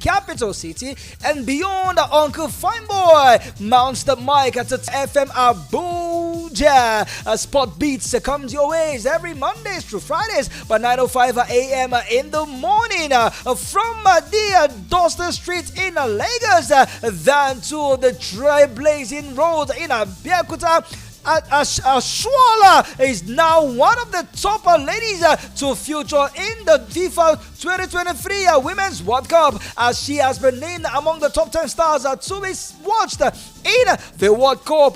capital city and beyond. Uncle Fineboy mounts the mic at the FM Abuja. Spot Beats comes your ways every Mondays through Fridays by 9:05 a.m. in the morning from the Dawson Street in Lagos, then to the trailblazing road in Abeokuta. Ashwala is now one of the top ladies to feature in the FIFA 2023 Women's World Cup, as she has been named among the top 10 stars to be watched in the World Cup.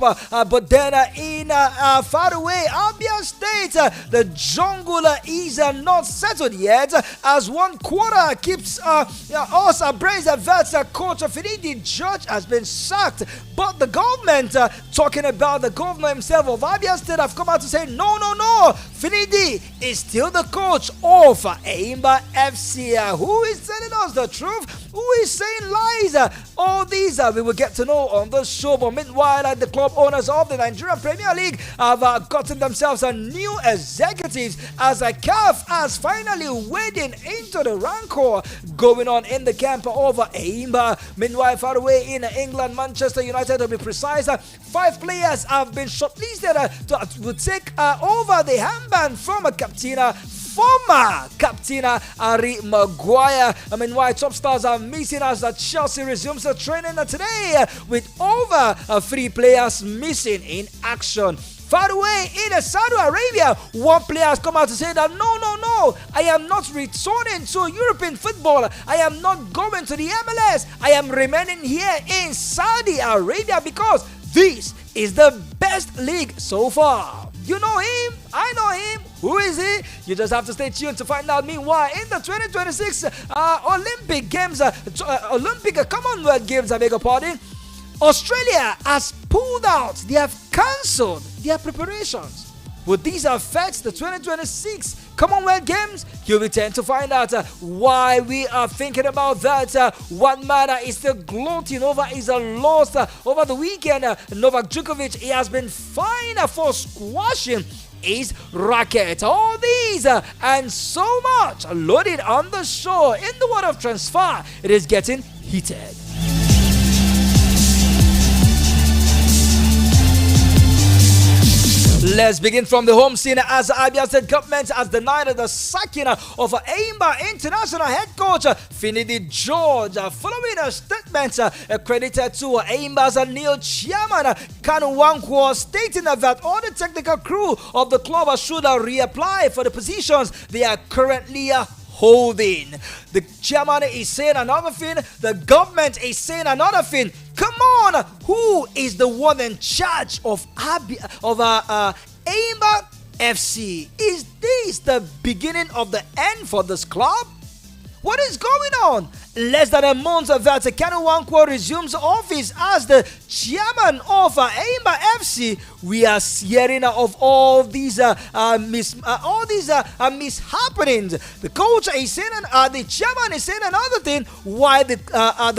But then in far away Abia State, the jungle is not settled yet, as one quarter keeps us abreast that coach Finidi George has been sacked. But the government, talking about the governor himself of Abia State, have come out to say no. Finidi is still the coach of Eimba FC. Who is telling us the truth? Who is saying lies? All these we will get to know on the show. But meanwhile, the club owners of the Nigerian Premier League have gotten themselves a new executives, as a CAF has finally wading into the rancor going on in the camp of Eimba. Meanwhile, far away in England, Manchester United to be precise, 5 players have been shortlisted to take over the handband from former captain Harry Maguire. Meanwhile, top stars are missing as Chelsea resumes the training today with over 3 players missing in action. Far away in Saudi Arabia, one player has come out to say that no, I am not returning to European football. I am not going to the MLS. I am remaining here in Saudi Arabia because this is the best league so far. You know him, I know him. Who is he? You just have to stay tuned to find out. Meanwhile, in the 2026 Olympic Games, Olympic Commonwealth Games, I beg your pardon, Australia has pulled out. They have cancelled their preparations. Will these affect the 2026 Commonwealth Games? You'll be tend to find out why we are thinking about that. One man is still gloating over his loss over the weekend. Novak Djokovic, he has been fined for squashing his racket. All these and so much loaded on the show. In the world of transfer, it is getting heated. Let's begin from the home scene, as Abia State government has denied the sacking of Eimba international head coach Finidi George, following a statement credited to Eimba's new chairman Kanu Wankwo, stating that all the technical crew of the club should reapply for the positions they are currently holding. The chairman is saying another thing, the government is saying another thing. Come on, who is the one in charge of Eimba FC? Is this the beginning of the end for this club? What is going on? Less than a month that Kanu Wankwo resumes office as the chairman of Eimba FC, we are hearing of all these mishappenings. The coach is saying, the chairman is saying another thing. Why the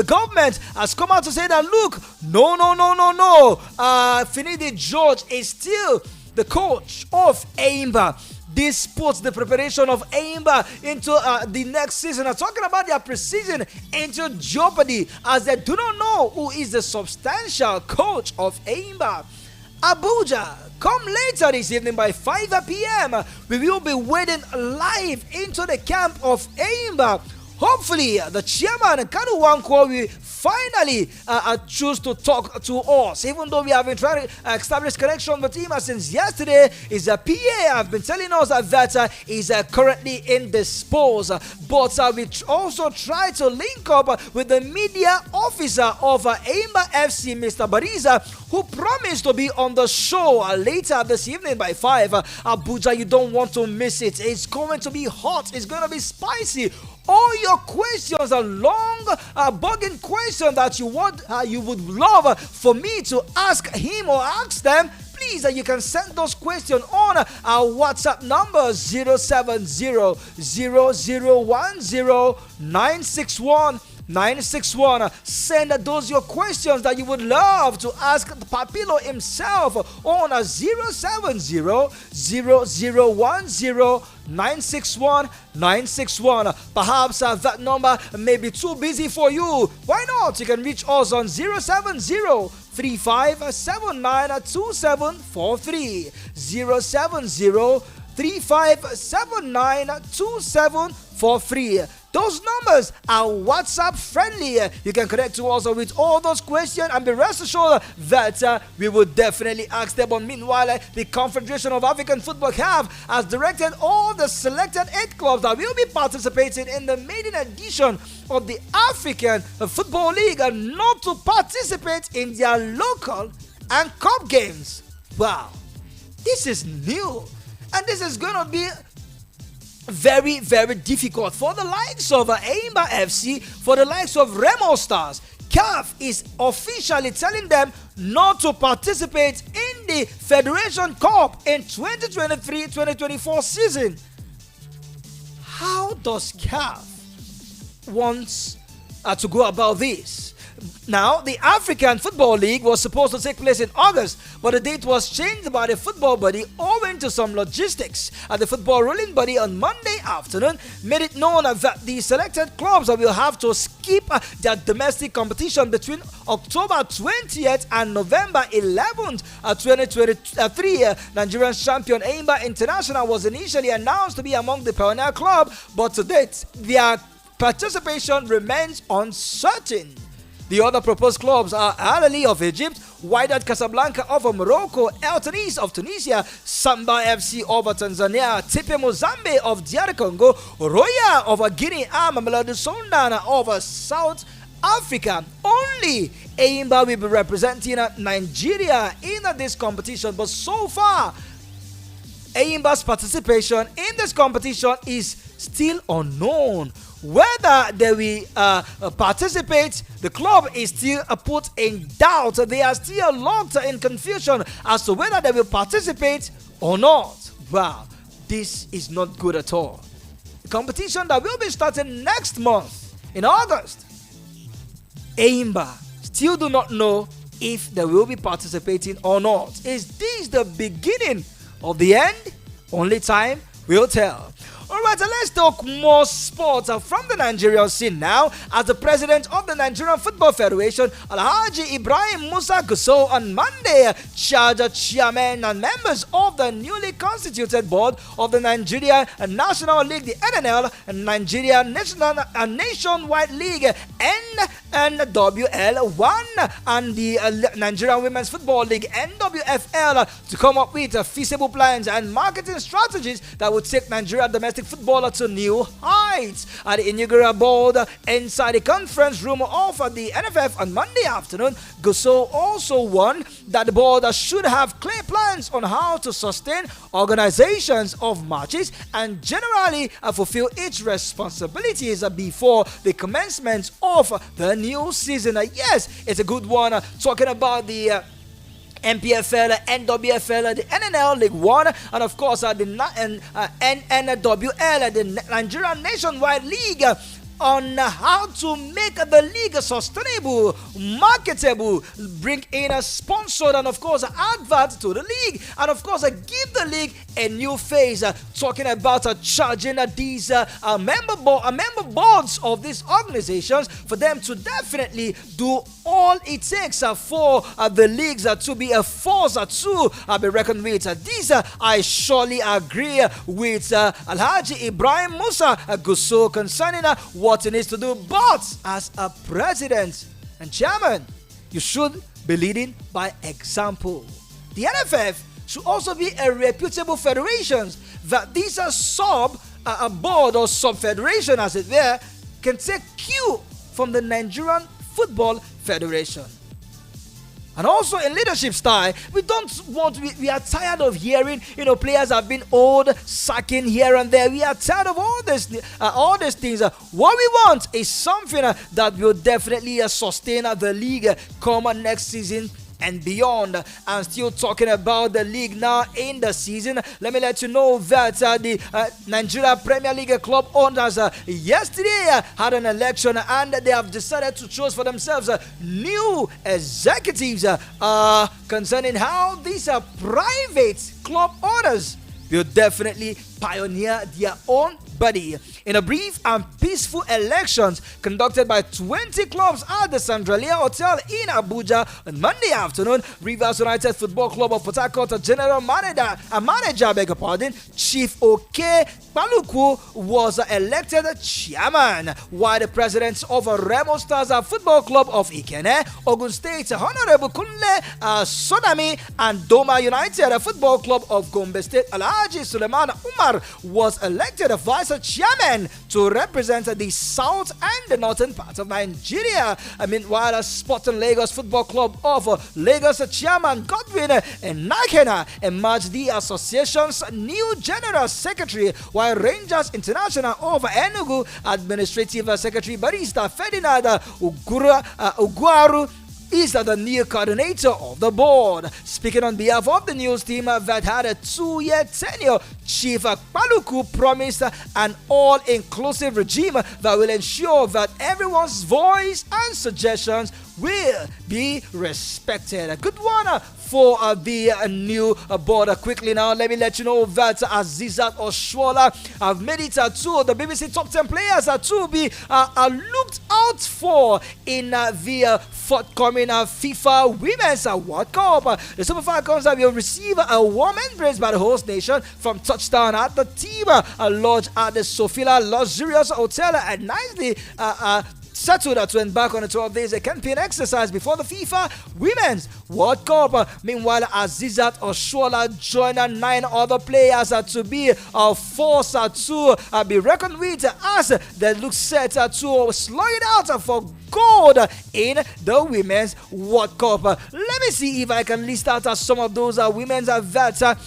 government has come out to say that, look, no. Finidi George is still the coach of Eimba. This puts the preparation of Eimba into the next season. I'm talking about their preseason into jeopardy, as they do not know who is the substantial coach of Eimba. Abuja, come later this evening by 5 p.m. We will be waiting live into the camp of Eimba. Hopefully, the chairman, Kanu Wankwo, will finally choose to talk to us. Even though we have been trying to establish connection with him since yesterday, his PA have been telling us that he's currently indisposed. But we also try to link up with the media officer of Eimba FC, Mr. Bariza, who promised to be on the show later this evening by 5. Abuja, you don't want to miss it. It's going to be hot. It's going to be spicy. All your questions are long, bugging questions that you would love for me to ask him or ask them. Please, you can send those questions on our WhatsApp number 070 0010 961 961. Send those your questions that you would love to ask Papilo himself on 070-0010-961. Perhaps that number may be too busy for you. Why not? You can reach us on 070-3579-2743. 070-3579-2743. Those numbers are WhatsApp friendly. You can connect to us with all those questions and be rest assured that we will definitely ask them. But meanwhile, the Confederation of African Football CAF has directed all the selected 8 clubs that will be participating in the maiden edition of the African Football League not to participate in their local and cup games. Wow, this is new, and this is going to be very, very difficult for the likes of Aimba FC, for the likes of Remo Stars. CAF is officially telling them not to participate in the Federation Cup in 2023-2024 season. How does CAF want to go about this? Now, the African Football League was supposed to take place in August, but the date was changed by the football body owing to some logistics. The football ruling body on Monday afternoon made it known that the selected clubs will have to skip their domestic competition between October 20th and November 11th, 2023. Nigerian champion Aimba International was initially announced to be among the pioneer club, but to date, their participation remains uncertain. The other proposed clubs are Al Ahly of Egypt, Wydad Casablanca of Morocco, El Tunis of Tunisia, Samba FC of Tanzania, Tepe Mozambique of DR Congo, Roya of Guinea, and Mamelodi Sundowns of South Africa. Only Aimba will be representing Nigeria in this competition, but so far, Aimba's participation in this competition is still unknown. Whether they will participate, the club is still put in doubt. They are still locked in confusion as to whether they will participate or not. Wow, this is not good at all. The competition that will be starting next month in August, Aimba still do not know if they will be participating or not. Is this the beginning of the end? Only time will tell. Alright, let's talk more sports from the Nigerian scene now, as the president of the Nigerian Football Federation, Alhaji Ibrahim Musa Gusau, on Monday charged chairmen and members of the newly constituted board of the Nigeria National League, the NNL, and Nigeria Nationwide League, NNWL1, and the Nigerian Women's Football League, NWFL, to come up with feasible plans and marketing strategies that would take Nigeria domestic footballer to new heights. At the inaugural board inside the conference room of the NFF on Monday afternoon, Gusau also warned that the board should have clear plans on how to sustain organizations of matches and generally fulfill its responsibilities before the commencement of the new season. Yes, it's a good one. Talking about the NPFL, NWFL, the NNL League 1, and of course the NNWL, the Nigerian Nationwide League, on how to make the league sustainable, marketable, bring in a sponsor, and of course advert to the league, and of course give the league a new phase. Talking about charging these member boards of these organizations for them to definitely do all it takes for the leagues to be a force to be reckoned with. These I surely agree with Alhaji Ibrahim Musa Gusau concerning what he needs to do. But as a president and chairman, you should be leading by example. The NFF should also be a reputable federation that these sub board or sub federation, as it were, can take cue from the Nigerian Football Federation. And also in leadership style, we are tired of hearing, players have been old, sacking here and there. We are tired of all these things. What we want is something that will definitely sustain the league come next season and beyond. I'm still talking about the league now in the season. Let me let you know that the Nigeria Premier League club owners yesterday had an election, and they have decided to choose for themselves new executives concerning how these private club owners will definitely pioneer their own body. In a brief and peaceful elections conducted by 20 clubs at the Sandralia Hotel in Abuja on Monday afternoon, Rivers United Football Club of Port Harcourt General Manager, beg your pardon, Chief Oke Paluku was elected chairman, while the president of Remo Stars Football Club of Ikene, Ogun State, Honorable Kunle Sonami, and Doma United Football Club of Gombe State, Alhaji Suleiman Umar, was elected vice chairman to represent the south and the northern part of Nigeria. Meanwhile, Sporting Lagos Football Club of Lagos chairman Godwin Nakena emerged the association's new general secretary, while Rangers International of Enugu administrative secretary Barista Ferdinand Uguaru is the new coordinator of the board. Speaking on behalf of the news team that had a 2-year tenure, Chief Paluku promised an all-inclusive regime that will ensure that everyone's voice and suggestions will be respected. A good one for the new board. Quickly now, let me let you know that Azizat Oshola have made it to the BBC Top 10 players to be looked out for in the forthcoming FIFA Women's World Cup. The Super Falcons will receive a warm embrace by the host nation from touchdown at the team lodged at the Sofila Luxurious Hotel and nicely settled to embark on a 12 days campaign exercise before the FIFA Women's World Cup. Meanwhile, Azizat Oshola joined 9 other players to be a force to be reckoned with as they look set to slug it out for gold in the Women's World Cup. Let me see if I can list out some of those women's that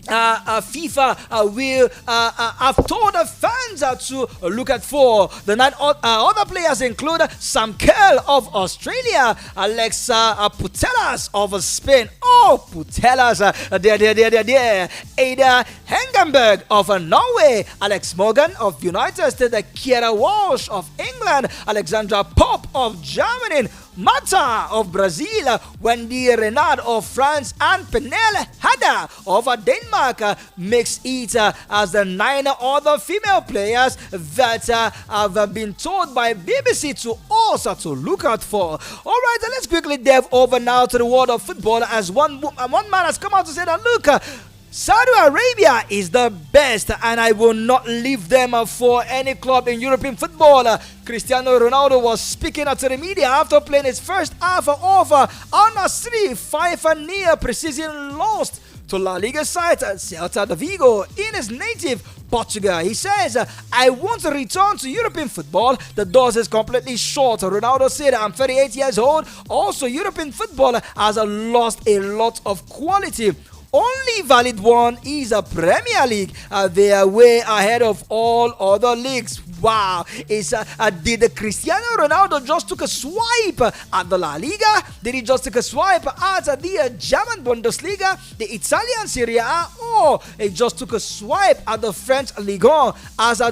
FIFA will have told the fans to look at for. The 9 other players include Sam Kerr of Australia, Alexa Putellas of Spain. Oh, Putellas, there. Ada Hengenberg of Norway, Alex Morgan of United States, Kiera Walsh of England, Alexandra Pop of Germany, Mata of Brazil, Wendy Renard of France, and Penel Hada of Denmark makes it as the 9 other female players that have been told by BBC to also to look out for. Alright, let's quickly delve over now to the world of football, as one man has come out to say that, look, Saudi Arabia is the best and I will not leave them for any club in European football. Cristiano Ronaldo was speaking to the media after playing his first half of Al Nassr 5-0 pre-season loss to La Liga side Celta de Vigo in his native Portugal. He says, I want to return to European football. The doors is completely shut. Ronaldo said, I'm 38 years old. Also, European football has lost a lot of quality. Only valid one is a Premier League. They are way ahead of all other leagues. Wow. Did Cristiano Ronaldo just took a swipe at the La Liga? Did he just take a swipe at the German Bundesliga, the Italian Serie A, or he just took a swipe at the French Ligue 1 as a